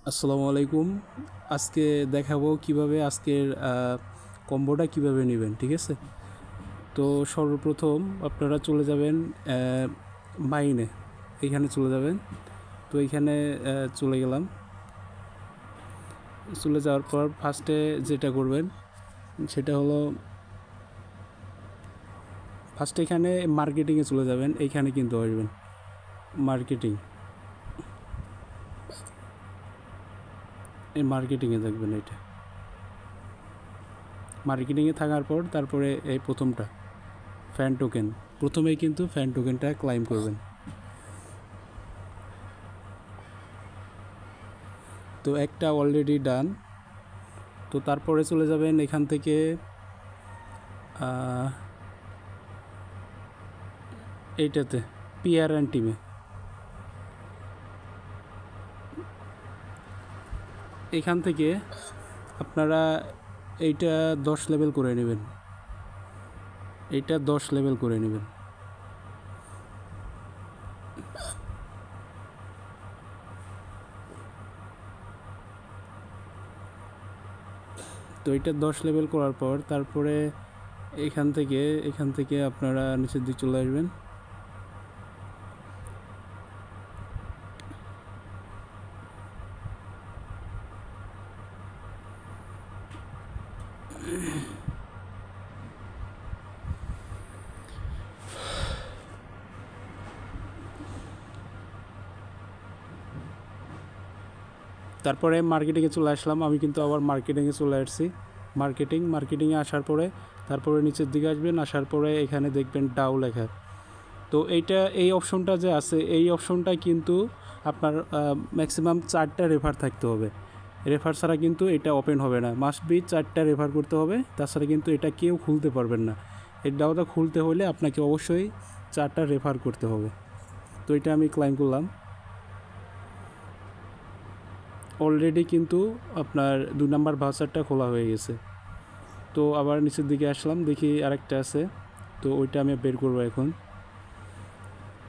আসসালামু আলাইকুম। আজকে দেখাবো কিভাবে আজকের কম্বোটা কিভাবে নেবেন, ঠিক আছে? তো সর্বপ্রথম আপনারা চলে যাবেন মাইনে, এইখানে চলে যাবেন। তো এইখানে চলে গেলাম। চলে যাওয়ার পর ফার্স্টে যেটা করবেন সেটা হলো ফার্স্টে এখানে মার্কেটিংয়ে চলে যাবেন। এইখানে কিন্তু আসবেন এই মার্কেটিংয়ে দেখবেন। এটা মার্কেটিংয়ে থাকার পর তারপরে এই প্রথমটা ফ্যান টোকেন, প্রথমেই কিন্তু ফ্যান টোকেনটা ক্লাইম করবেন। তো একটা অলরেডি ডান। তো তারপরে চলে যাবেন এখান থেকে এইটাতে পিআর অ্যান্ড টিমে। এখান থেকে আপনারা এইটা 10 লেভেল করে নেবেন, এইটা 10 লেভেল করে নেবেন। তো এটা 10 লেভেল করার পর তারপরে এখান থেকে আপনারা নিচের দিকে চলে আসবেন। তারপরে মার্কেটিংয়ে চলে আসলাম। আমি কিন্তু আবার মার্কেটিংয়ে চলে আসছি। মার্কেটিংয়ে আসার পরে তারপরে নিচের দিকে আসবেন। আসার পরে এখানে দেখবেন ডাউ লেখা। তো এই অপশনটা যে আছে, এই অপশনটা কিন্তু আপনার ম্যাক্সিমাম 4টা রেফার থাকতে হবে। রেফার ছাড়া কিন্তু এটা ওপেন হবে না। মাস্ট বি 4টা রেফার করতে হবে, তাছাড়া কিন্তু এটা কেউ খুলতে পারবেন না। এই ডাউটা খুলতে হলে আপনাকে অবশ্যই 4টা রেফার করতে হবে। তো এটা আমি ক্লাইম করলাম। অলরেডি কিন্তু আপনার 2 নাম্বার ভাউচারটা খোলা হয়ে গেছে। তো আবার নিচের দিকে আসলাম, দেখি আরেকটা আছে। তো ওইটা আমি বের করবো এখন।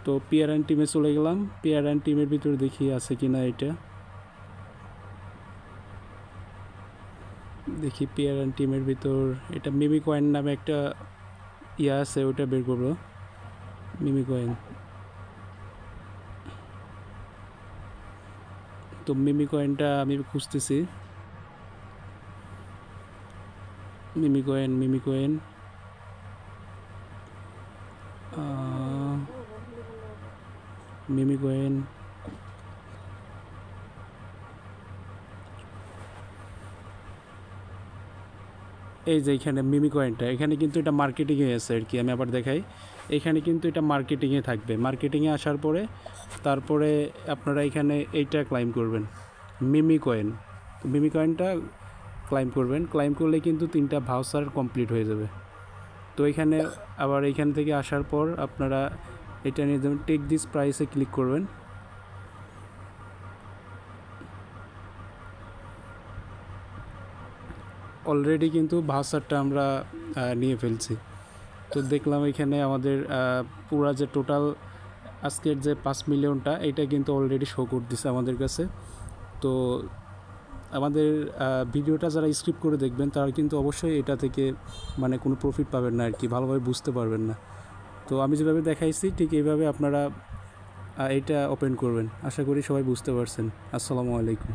তো পিআর অ্যান্ড টিমে চলে গেলাম। পিআর অ্যান্ড টিমের ভিতরে দেখি আছে কি না। এটা দেখি পিআর অ্যান্ড টিমের ভিতর এটা মিমি কয়েন নামে একটা ইয়া আছে, ওইটা বের করবো। মিমি কয়েন। তো মিমি কয়েনটা আমি খুঁজতেছি। মিমি কয়েন এই যে এখানে মিমি কয়েনটা, এখানে কিন্তু এটা মার্কেটিংয়ে আছে আর কি। আমি আবার দেখাই, এখানে কিন্তু এটা মার্কেটিংয়ে থাকবে। মার্কেটিংয়ে আসার পরে তারপরে আপনারা এখানে এইটা ক্লাইম করবেন, মিমি কয়েনটা ক্লাইম করবেন। ক্লাইম করলে কিন্তু 3টা ভাউচার কমপ্লিট হয়ে যাবে। তো এখানে আবার এইখান থেকে আসার পর আপনারা এটা নিয়ে যাবেন, টেক দিস প্রাইসে ক্লিক করবেন। অলরেডি কিন্তু ভাউচারটা আমরা নিয়ে ফেলছি। তো দেখলাম এখানে আমাদের পুরা যে টোটাল আজকের যে 5 মিলিয়নটা, এটা কিন্তু অলরেডি শো করতেছে আমাদের কাছে। তো আমাদের ভিডিওটা যারা স্ক্রিপ্ট করে দেখবেন তারা কিন্তু অবশ্যই এটা থেকে মানে কোনো প্রফিট পাবেন না আর কি, ভালোভাবে বুঝতে পারবেন না। তো আমি যেভাবে দেখাইছি ঠিক এইভাবে আপনারা এটা ওপেন করবেন। আশা করি সবাই বুঝতে পারছেন। আসসালামু আলাইকুম।